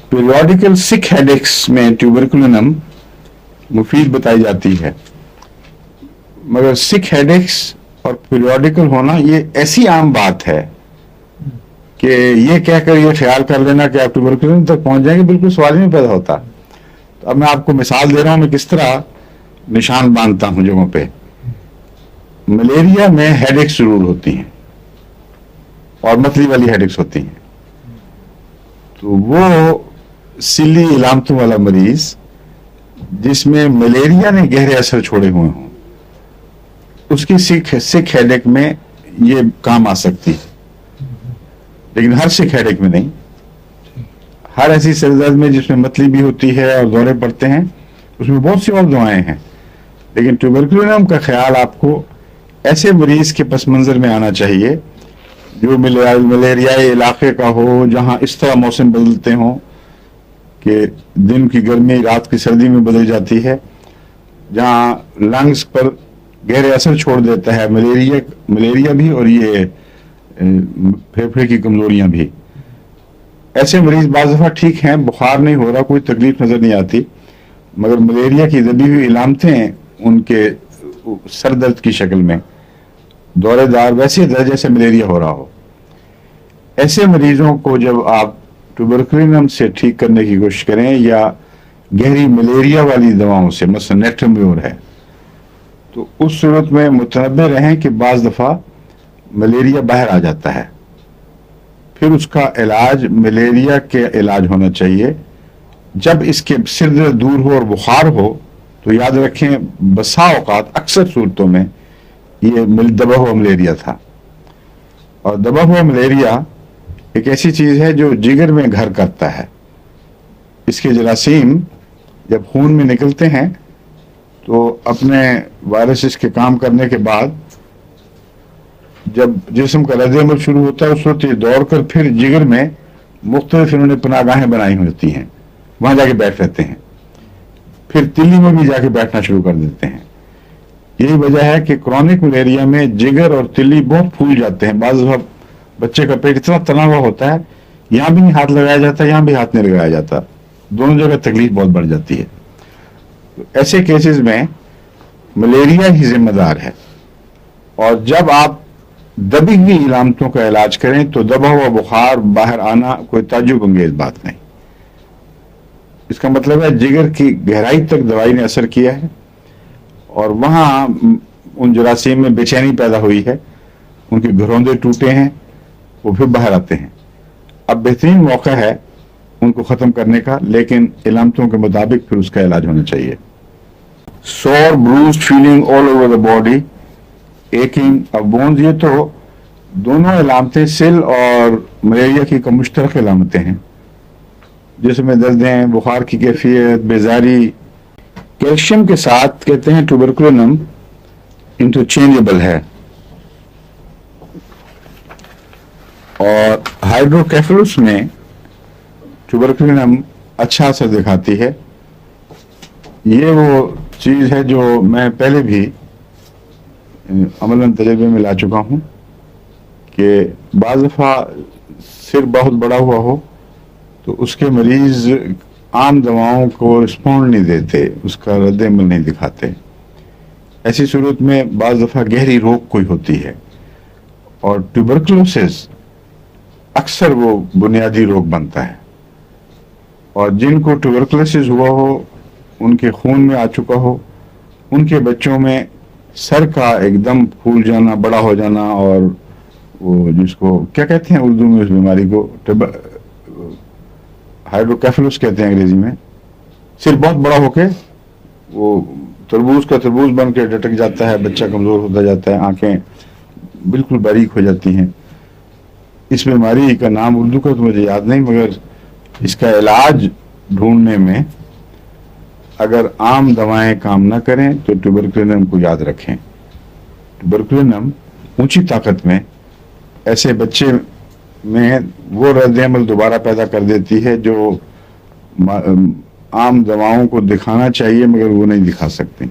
Periodical سک ہیڈیکس میں ٹیوبرکلینم مفید بتائی جاتی ہے، مگر سک ہیڈیکس اور پیریوڈیکل ہونا یہ ایسی عام بات ہے کہ یہ کہہ کر یہ خیال کر لینا کہ آپ ٹیوبرکلوزم تک پہنچ جائیں گے، بالکل سوال ہی نہیں پیدا ہوتا۔ تو اب میں آپ کو مثال دے رہا ہوں میں کس طرح نشان باندھتا ہوں جگہوں پہ۔ ملیریا میں ہیڈیکس ضرور ہوتی ہیں اور متلی والی ہیڈیکس ہوتی ہیں، تو وہ سلی علامتوں والا مریض جس میں ملیریا نے گہرے اثر چھوڑے ہوئے ہوں، اس کی سک ہیڈیک میں یہ کام آ سکتی ہے، لیکن ہر سک ہیڈیک میں نہیں۔ ہر ایسی سر درد میں جس میں متلی بھی ہوتی ہے اور دورے پڑتے ہیں، اس میں بہت سی اور دوائیں ہیں، لیکن ٹیوبرکلوزم کا خیال آپ کو ایسے مریض کے پس منظر میں آنا چاہیے جو ملیریائی علاقے کا ہو، جہاں اس طرح موسم بدلتے ہوں کہ دن کی گرمی رات کی سردی میں بدل جاتی ہے، جہاں لنگز پر گہرے اثر چھوڑ دیتا ہے ملیریا بھی اور یہ پھیپھڑے کی کمزوریاں بھی۔ ایسے مریض بعض دفعہ ٹھیک ہیں، بخار نہیں ہو رہا، کوئی تکلیف نظر نہیں آتی، مگر ملیریا کی دبی ہوئی علامتیں ان کے سر درد کی شکل میں، دورے دار ویسے درد جیسے ملیریا ہو رہا ہو۔ ایسے مریضوں کو جب آپ ٹیوبرکلوزم سے ٹھیک کرنے کی کوشش کریں یا گہری ملیریا والی دواؤں سے، مثلا نیٹرمیور ہے، تو اس صورت میں متنبہ رہیں کہ بعض دفعہ ملیریا باہر آ جاتا ہے، پھر اس کا علاج ملیریا کے علاج ہونا چاہیے۔ جب اس کے سر درد دور ہو اور بخار ہو تو یاد رکھیں بسا اوقات اکثر صورتوں میں یہ دبا ہوا ملیریا تھا، اور دبا ہوا ملیریا ایک ایسی چیز ہے جو جگر میں گھر کرتا ہے۔ اس کے جراثیم جب خون میں نکلتے ہیں تو اپنے وائرسز کے کام کرنے کے بعد جب جسم کا رد عمل شروع ہوتا ہے، اس وقت یہ دوڑ کر پھر جگر میں مختلف انہوں نے پناہ گاہیں بنائی ہوتی ہیں، وہاں جا کے بیٹھ رہتے ہیں، پھر تلی میں بھی جا کے بیٹھنا شروع کر دیتے ہیں۔ یہی وجہ ہے کہ کرونک ملیریا میں جگر اور تلی بہت پھول جاتے ہیں۔ بعض دفعہ بچے کا پیٹ اتنا تنا ہوا ہوتا ہے، یہاں بھی نہیں ہاتھ لگایا جاتا، یہاں بھی ہاتھ نہیں لگایا جاتا، دونوں جگہ تکلیف بہت بڑھ جاتی ہے۔ ایسے کیسز میں ملیریا ہی ذمہ دار ہے، اور جب آپ دبی ہوئی علامتوں کا علاج کریں تو دبا ہوا بخار باہر آنا کوئی تعجب انگیز بات نہیں۔ اس کا مطلب ہے جگر کی گہرائی تک دوائی نے اثر کیا ہے اور وہاں ان جراثیم میں بے چینی پیدا ہوئی ہے، ان کے گھروندے ٹوٹے ہیں، وہ پھر باہر آتے ہیں۔ اب بہترین موقع ہے ان کو ختم کرنے کا، لیکن علامتوں کے مطابق پھر اس کا علاج ہونا چاہیے۔ Sore bruised feeling all over the body, aching of bones, یہ تو دونوں علامتیں سل اور ملیریا کی مشترک علامتیں ہیں۔ جسم میں دردیں، بخار کی کیفیت، بیزاری، کیلشیم کے ساتھ کہتے ہیں ٹیوبرکلوزم انٹرچینجبل ہے، اور ہائیڈروکیفلس میں ٹیوبرکلوزم اچھا اثر دکھاتی ہے۔ یہ وہ چیز ہے جو میں پہلے بھی عملاً تجربے میں لا چکا ہوں کہ بعض دفعہ سر بہت بڑا ہوا ہو تو اس کے مریض عام دواؤں کو رسپونڈ نہیں دیتے، اس کا رد عمل نہیں دکھاتے۔ ایسی صورت میں بعض دفعہ گہری روگ کوئی ہوتی ہے، اور ٹیوبرکلوسس اکثر وہ بنیادی روگ بنتا ہے، اور جن کو ٹیوبرکلوسس ہوا ہو، ان کے خون میں آ چکا ہو، ان کے بچوں میں سر کا ایک دم پھول جانا، بڑا ہو جانا، اور وہ جس کو کیا کہتے ہیں اردو میں اس بیماری کو، ہائیڈروکیفلس کہتے ہیں انگریزی میں، سر بہت بڑا ہو کے وہ تربوز کا تربوز بن کے ڈٹک جاتا ہے، بچہ کمزور ہوتا جاتا ہے، آنکھیں بالکل باریک ہو جاتی ہیں۔ اس بیماری کا نام اردو کا تو مجھے یاد نہیں، مگر اس کا علاج ڈھونڈنے میں اگر عام دوائیں کام نہ کریں تو ٹیوبرکلوزم کو یاد رکھیں۔ ٹیوبرکلوزم اونچی طاقت میں ایسے بچے میں وہ رد عمل دوبارہ پیدا کر دیتی ہے جو عام دواؤں کو دکھانا چاہیے مگر وہ نہیں دکھا سکتے۔